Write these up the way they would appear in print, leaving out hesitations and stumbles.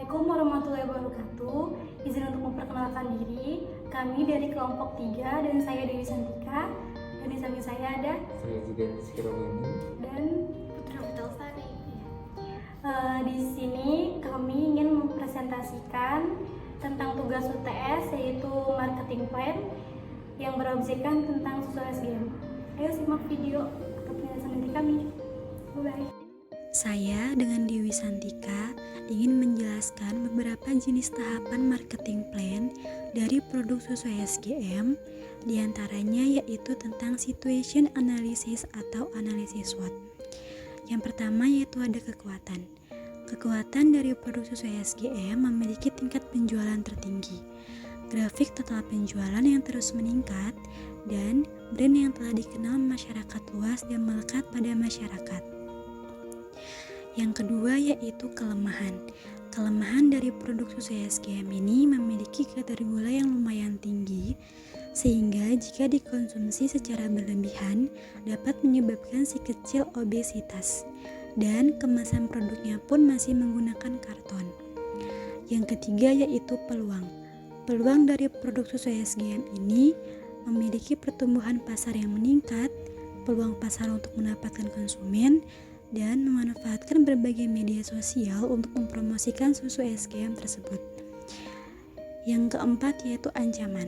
Assalamualaikum warahmatullahi wabarakatuh. Izin untuk memperkenalkan diri. Kami dari kelompok 3 dan saya Dewi Santika. Dan di samping saya ada Saya juga Sikiromeni dan Putra Lestari. Di sini kami ingin mempresentasikan tentang tugas UTS yaitu marketing plan yang berobjekkan tentang susu SGM. Ayo simak video atau penjelasan dari kami. Bye. Saya dengan Dewi Santika ingin menjelaskan beberapa jenis tahapan marketing plan dari produk susu SGM, diantaranya yaitu tentang situation analysis atau analisis SWOT. Yang pertama yaitu ada kekuatan. Kekuatan dari produk susu SGM memiliki tingkat penjualan tertinggi, grafik total penjualan yang terus meningkat, dan brand yang telah dikenal masyarakat luas dan melekat pada masyarakat. Yang kedua yaitu kelemahan. Kelemahan dari produk susu SGM ini memiliki kadar gula yang lumayan tinggi, sehingga jika dikonsumsi secara berlebihan dapat menyebabkan si kecil obesitas, dan kemasan produknya pun masih menggunakan karton. Yang ketiga yaitu peluang. Peluang dari produk susu SGM ini memiliki pertumbuhan pasar yang meningkat, peluang pasar untuk mendapatkan konsumen, dan memanfaatkan berbagai media sosial untuk mempromosikan susu SGM tersebut. Yang keempat yaitu ancaman.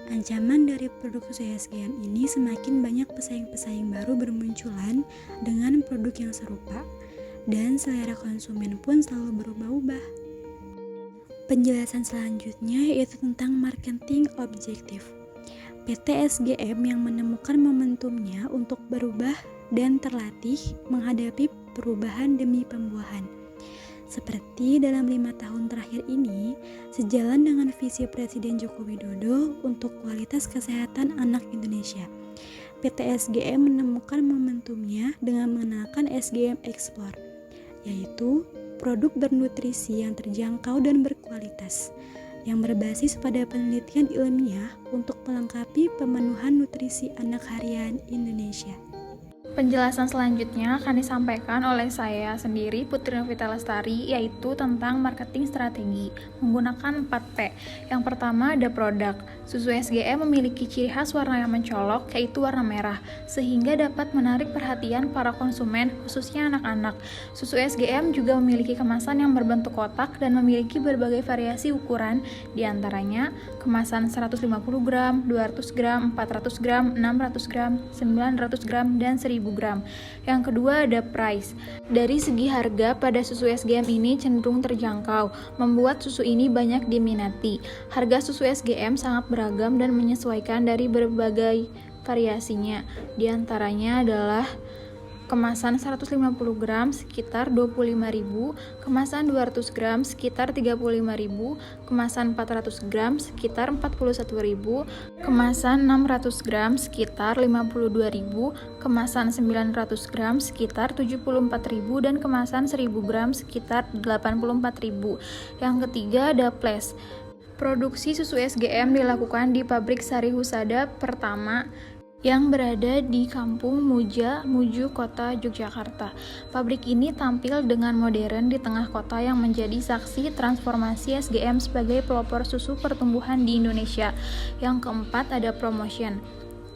Ancaman dari produk susu SGM ini semakin banyak pesaing-pesaing baru bermunculan dengan produk yang serupa, dan selera konsumen pun selalu berubah-ubah. Penjelasan selanjutnya yaitu tentang marketing objektif. PT SGM yang menemukan momentumnya untuk berubah dan terlatih menghadapi perubahan demi pembuahan. Seperti dalam 5 tahun terakhir ini, sejalan dengan visi Presiden Joko Widodo untuk kualitas kesehatan anak Indonesia, PT SGM menemukan momentumnya dengan mengenalkan SGM Explore, yaitu produk bernutrisi yang terjangkau dan berkualitas, yang berbasis pada penelitian ilmiah untuk melengkapi pemenuhan nutrisi anak harian Indonesia. Penjelasan selanjutnya akan disampaikan oleh saya sendiri, Putri Novita Lestari, yaitu tentang marketing strategi menggunakan 4P. Yang pertama ada produk. Susu SGM memiliki ciri khas warna yang mencolok, yaitu warna merah, sehingga dapat menarik perhatian para konsumen, khususnya anak-anak. Susu SGM juga memiliki kemasan yang berbentuk kotak dan memiliki berbagai variasi ukuran, diantaranya kemasan 150 gram, 200 gram, 400 gram, 600 gram, 900 gram, dan 1000 gram. Yang kedua ada price. Dari segi harga pada susu SGM ini cenderung terjangkau, membuat susu ini banyak diminati. Harga susu SGM sangat beragam dan menyesuaikan dari berbagai variasinya. Di antaranya adalah kemasan 150 gram sekitar 25.000, kemasan 200 gram sekitar 35.000, kemasan 400 gram sekitar 41.000, kemasan 600 gram sekitar 52.000, kemasan 900 gram sekitar 74.000, dan kemasan 1000 gram sekitar 84.000. Yang ketiga ada flash. Produksi susu SGM dilakukan di pabrik Sari Husada pertama yang berada di Kampung Muju, Kota Yogyakarta. Pabrik ini tampil dengan modern di tengah kota yang menjadi saksi transformasi SGM sebagai pelopor susu pertumbuhan di Indonesia. Yang keempat ada promotion.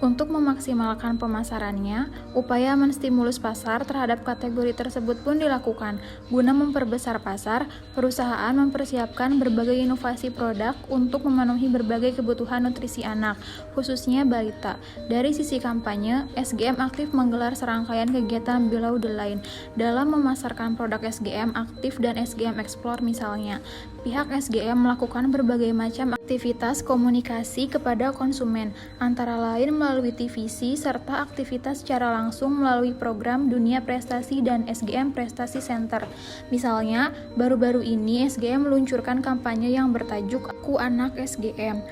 Untuk memaksimalkan pemasarannya, upaya menstimulus pasar terhadap kategori tersebut pun dilakukan. Guna memperbesar pasar, perusahaan mempersiapkan berbagai inovasi produk untuk memenuhi berbagai kebutuhan nutrisi anak, khususnya balita. Dari sisi kampanye, SGM aktif menggelar serangkaian kegiatan below the line. Dalam memasarkan produk SGM aktif dan SGM Explore misalnya, pihak SGM melakukan berbagai macam aktivitas komunikasi kepada konsumen, antara lain melalui TVC serta aktivitas secara langsung melalui program Dunia Prestasi dan SGM Prestasi Center. Misalnya, baru-baru ini SGM meluncurkan kampanye yang bertajuk Aku Anak SGM.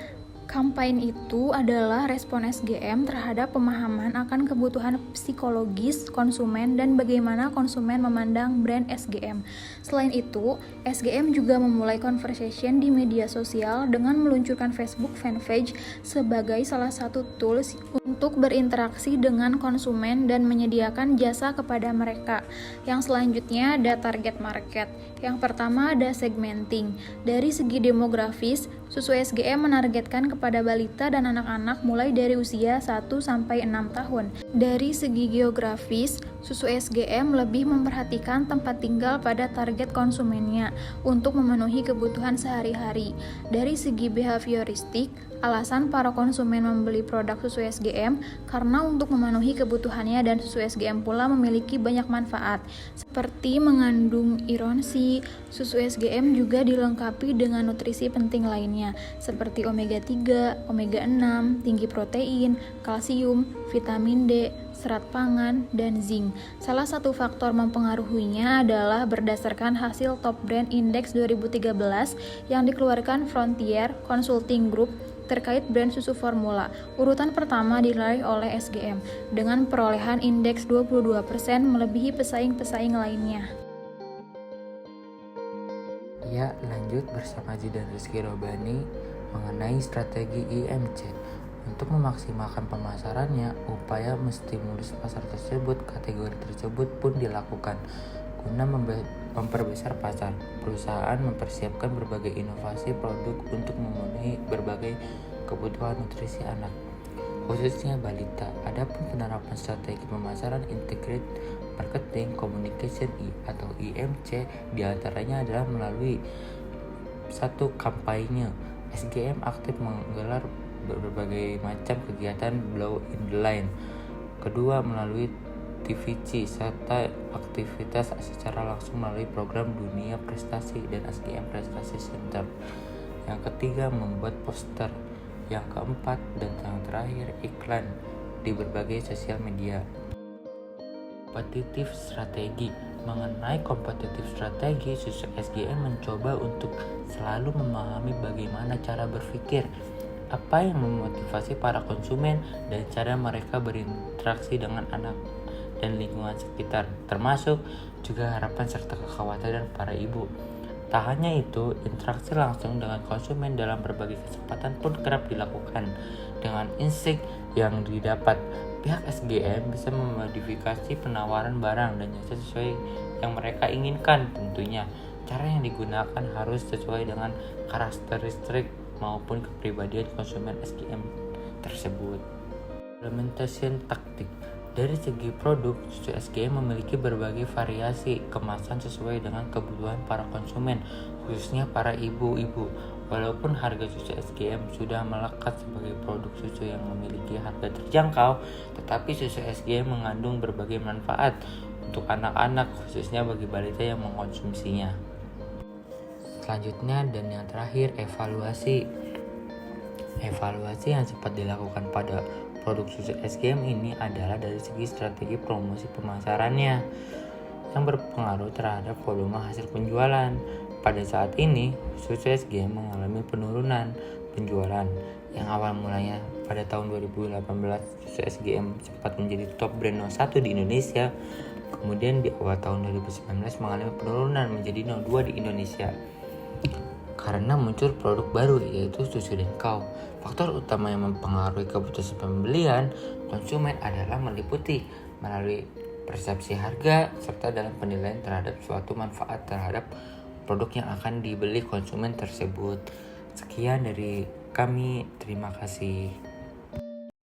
Campaign itu adalah respon SGM terhadap pemahaman akan kebutuhan psikologis konsumen dan bagaimana konsumen memandang brand SGM. Selain itu, SGM juga memulai conversation di media sosial dengan meluncurkan Facebook fanpage sebagai salah satu tools untuk berinteraksi dengan konsumen dan menyediakan jasa kepada mereka. Yang selanjutnya ada target market. Yang pertama ada segmenting. Dari segi demografis, Susu SGM menargetkan kepada balita dan anak-anak mulai dari usia 1-6 tahun. Dari segi geografis, Susu SGM lebih memperhatikan tempat tinggal pada target konsumennya untuk memenuhi kebutuhan sehari-hari. Dari segi behavioristik, alasan para konsumen membeli produk Susu SGM karena untuk memenuhi kebutuhannya dan Susu SGM pula memiliki banyak manfaat. Seperti mengandung iron C, Susu SGM juga dilengkapi dengan nutrisi penting lainnya seperti omega 3, omega 6, tinggi protein, kalsium, vitamin D, serat pangan, dan zinc. Salah satu faktor mempengaruhinya adalah berdasarkan hasil Top Brand Index 2013 yang dikeluarkan Frontier Consulting Group terkait brand susu formula. Urutan pertama diraih oleh SGM dengan perolehan indeks 22% melebihi pesaing-pesaing lainnya. Ya, lanjut bersama Zidan Rizky Robani mengenai strategi IMC. Untuk memaksimalkan pemasarannya, upaya menstimulus pasar tersebut, kategori tersebut pun dilakukan. Guna memperbesar pasar, perusahaan mempersiapkan berbagai inovasi produk untuk memenuhi berbagai kebutuhan nutrisi anak, khususnya balita. Adapun penerapan strategi pemasaran integrated marketing communication atau IMC diantaranya adalah melalui satu, kampanye. SGM aktif menggelar berbagai macam kegiatan Blow in the Line. Kedua, melalui TVC serta aktivitas secara langsung melalui program Dunia Prestasi dan SGM Prestasi Center. Yang ketiga, membuat poster. Yang keempat dan yang terakhir, iklan di berbagai sosial media. Kompetitif strategi. Mengenai kompetitif strategi, Susu SGM mencoba untuk selalu memahami bagaimana cara berpikir, apa yang memotivasi para konsumen, dan cara mereka berinteraksi dengan anak dan lingkungan sekitar, termasuk juga harapan serta kekhawatiran para ibu. Tak hanya itu, interaksi langsung dengan konsumen dalam berbagai kesempatan pun kerap dilakukan. Dengan insight yang didapat, pihak SGM bisa memodifikasi penawaran barang dan jasa sesuai yang mereka inginkan tentunya. Cara yang digunakan harus sesuai dengan karakteristik maupun kepribadian konsumen SGM tersebut. Implementation taktik. Dari segi produk, Susu SGM memiliki berbagai variasi kemasan sesuai dengan kebutuhan para konsumen, khususnya para ibu-ibu. Walaupun harga Susu SGM sudah melekat sebagai produk susu yang memiliki harga terjangkau, tetapi Susu SGM mengandung berbagai manfaat untuk anak-anak, khususnya bagi balita yang mengkonsumsinya. Selanjutnya dan yang terakhir, evaluasi. Evaluasi yang sempat dilakukan pada produk Susu SGM ini adalah dari segi strategi promosi pemasarannya yang berpengaruh terhadap volume hasil penjualan. Pada saat ini, Susu SGM mengalami penurunan penjualan yang awal mulanya pada tahun 2018 Susu SGM sempat menjadi top brand nomor 1 di Indonesia. Kemudian di awal tahun 2019 mengalami penurunan menjadi nomor 2 di Indonesia karena muncul produk baru yaitu susu Denkau. Faktor utama yang mempengaruhi keputusan pembelian konsumen adalah meliputi melalui persepsi harga serta dalam penilaian terhadap suatu manfaat terhadap produk yang akan dibeli konsumen tersebut. Sekian dari kami, terima kasih.